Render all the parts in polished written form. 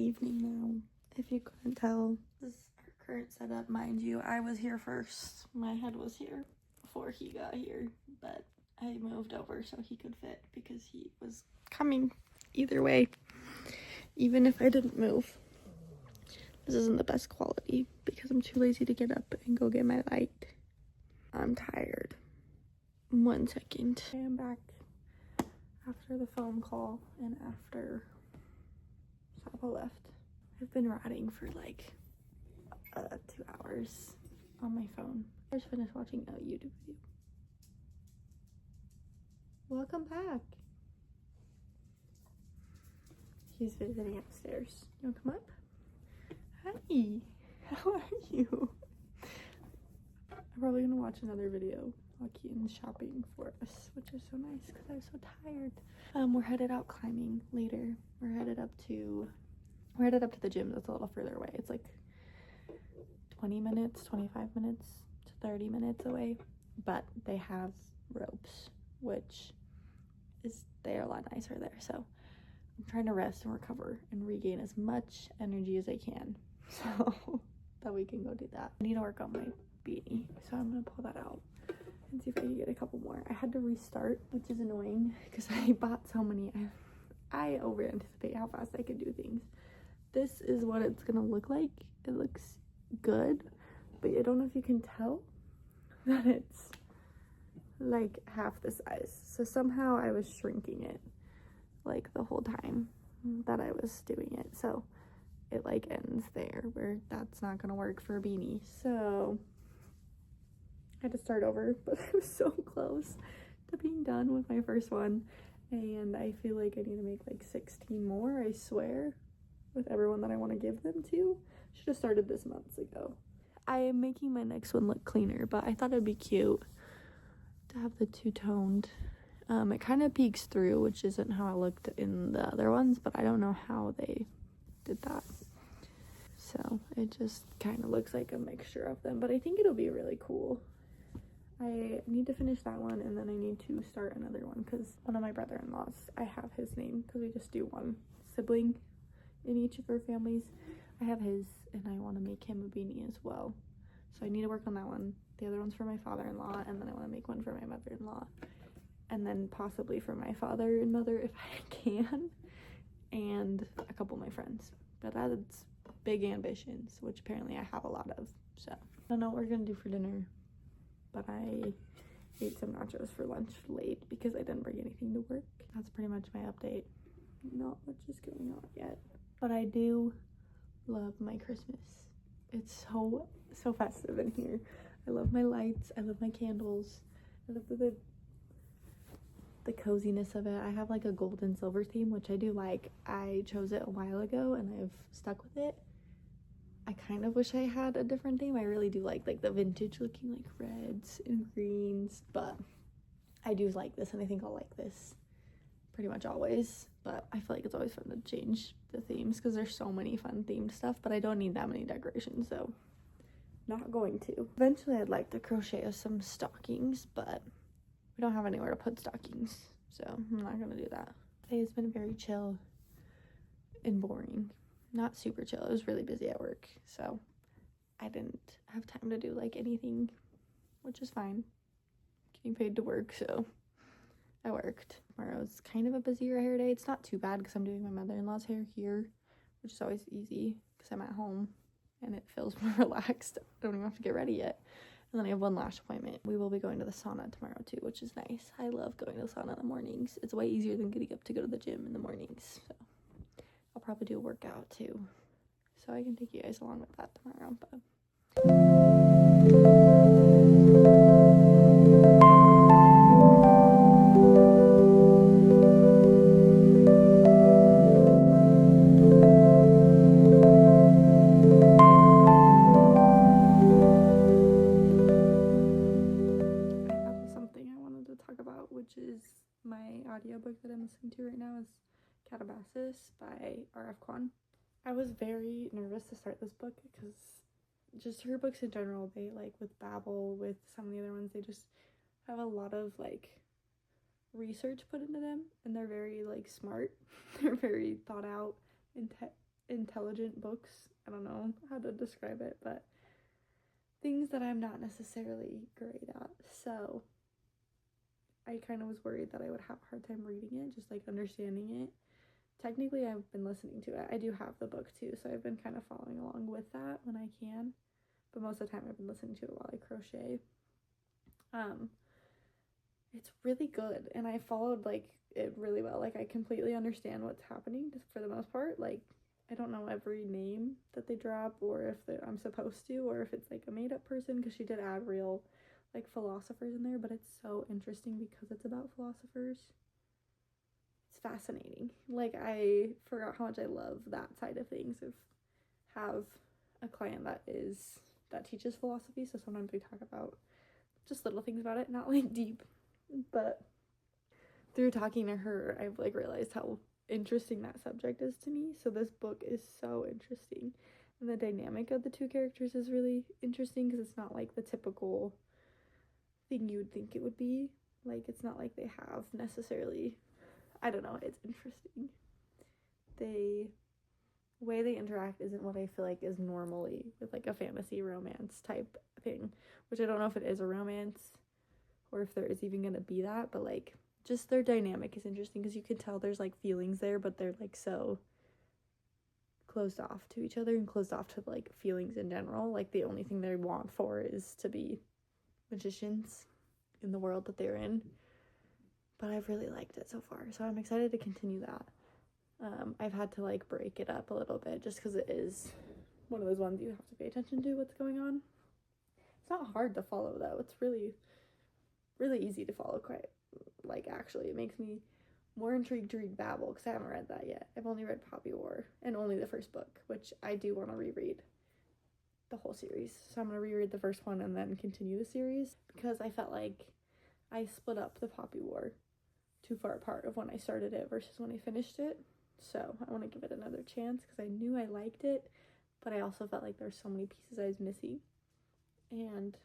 evening now, if you couldn't tell. This is our current setup, mind you. I was here first. My head was here before he got here, but I moved over so he could fit because he was coming either way, even if I didn't move. This isn't the best quality because I'm too lazy to get up and go get my light. I'm tired. 1 second. I am back after the phone call and after Sapa left. I've been writing for like 2 hours on my phone. I just finished watching a YouTube video. Welcome back. He's visiting upstairs. You wanna come up? Hi, how are you? I'm probably gonna watch another video while Keaton's shopping for us, which is so nice because I was so tired. We're headed out climbing later. We're headed up to the gym that's a little further away. It's like 20 minutes, 25 minutes to 30 minutes away, but they have ropes, which is, they're a lot nicer there. So I'm trying to rest and recover and regain as much energy as I can so that we can go do that. I need to work on my beanie, so I'm gonna pull that out and see if I can get a couple more. I had to restart, which is annoying because I bought so many. I over anticipate how fast I can do things. This is what it's gonna look like. It looks good, but I don't know if you can tell that it's like half the size. So somehow I was shrinking it like the whole time that I was doing it. So it like ends there where that's not gonna work for a beanie. So I had to start over, but I was so close to being done with my first one. And I feel like I need to make like 16 more, I swear, with everyone that I want to give them to. Should have started this months ago. I am making my next one look cleaner, but I thought it'd be cute to have the two-toned. It kind of peeks through, which isn't how it looked in the other ones, but I don't know how they did that. So it just kind of looks like a mixture of them, but I think it'll be really cool. I need to finish that one, and then I need to start another one because one of my brother-in-laws, I have his name because we just do one sibling in each of our families. I have his, and I want to make him a beanie as well. So I need to work on that one. The other one's for my father-in-law, and then I want to make one for my mother-in-law, and then possibly for my father and mother if I can, and a couple of my friends. But that's big ambitions, which apparently I have a lot of. So I don't know what we're gonna do for dinner, but I ate some nachos for lunch late because I didn't bring anything to work. That's pretty much my update. Not much is going on yet, but I do love my Christmas. It's so festive in here. I love my lights. I love my candles. I love the coziness of it. I have like a gold and silver theme, which I do like. I chose it a while ago and I've stuck with it. I kind of wish I had a different theme. I really do like the vintage looking like reds and greens, but I do like this, and I think I'll like this pretty much always. But I feel like it's always fun to change the themes because there's so many fun themed stuff, but I don't need that many decorations, so not going to. Eventually I'd like to crochet us some stockings, but we don't have anywhere to put stockings, so I'm not gonna do that. Today has been very chill and boring. Not super chill. I was really busy at work, so I didn't have time to do like anything, which is fine. Getting paid to work, so I worked. Tomorrow's kind of a busier hair day. It's not too bad because I'm doing my mother-in-law's hair here, which is always easy because I'm at home and it feels more relaxed. I don't even have to get ready yet. And then I have one lash appointment. We will be going to the sauna tomorrow too, which is nice. I love going to the sauna in the mornings. It's way easier than getting up to go to the gym in the mornings, so I'll probably do a workout too, so I can take you guys along with that tomorrow. But I have something I wanted to talk about, which is my audiobook that I'm listening to right now is Calabasas by R.F. Kuang. I was very nervous to start this book because just her books in general, they like with Babel, with some of the other ones, they just have a lot of like research put into them, and they're very like smart. They're very thought out intelligent books. I don't know how to describe it, but things that I'm not necessarily great at. So I kind of was worried that I would have a hard time reading it, just like understanding it. Technically, I've been listening to it. I do have the book too, so I've been kind of following along with that when I can. But most of the time, I've been listening to it while I crochet. It's really good, and I followed like it really well. Like I completely understand what's happening for the most part. Like I don't know every name that they drop, or if I'm supposed to, or if it's like a made-up person, because she did add real like philosophers in there, but it's so interesting because it's about philosophers. It's fascinating. Like I forgot how much I love that side of things. Of have a client that teaches philosophy, so sometimes we talk about just little things about it, not like deep, but through talking to her, I've like realized how interesting that subject is to me. So this book is so interesting, and the dynamic of the two characters is really interesting because it's not like the typical thing you would think it would be. Like it's not like they have necessarily, I don't know, it's interesting. The way they interact isn't what I feel like is normally with like a fantasy romance type thing, which I don't know if it is a romance or if there is even gonna be that, but like just their dynamic is interesting because you can tell there's like feelings there, but they're like so closed off to each other and closed off to like feelings in general. Like the only thing they want for is to be magicians in the world that they're in. But I've really liked it so far, so I'm excited to continue that. I've had to like break it up a little bit just because it is one of those ones you have to pay attention to what's going on. It's not hard to follow though. It's really, really easy to follow. Quite like actually, it makes me more intrigued to read Babel because I haven't read that yet. I've only read Poppy War and only the first book, which I do want to reread the whole series. So I'm gonna reread the first one and then continue the series because I felt like I split up the Poppy War too far apart of when I started it versus when I finished it. So I want to give it another chance because I knew I liked it, but I also felt like there's so many pieces I was missing. And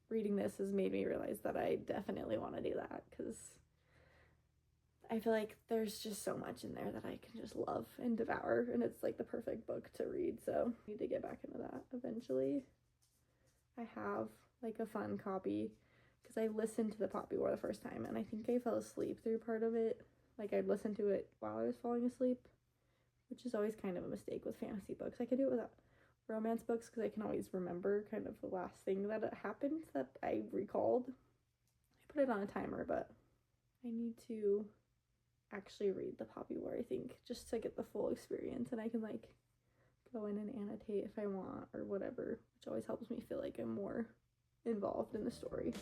reading this has made me realize that I definitely want to do that because I feel like there's just so much in there that I can just love and devour, and it's like the perfect book to read. So I need to get back into that eventually. I have like a fun copy because I listened to the Poppy War the first time and I think I fell asleep through part of it. Like I'd listen to it while I was falling asleep, which is always kind of a mistake with fantasy books. I could do it without romance books because I can always remember kind of the last thing that happened that I recalled. I put it on a timer, but I need to actually read the Poppy War, I think, just to get the full experience, and I can like go in and annotate if I want or whatever, which always helps me feel like I'm more involved in the story.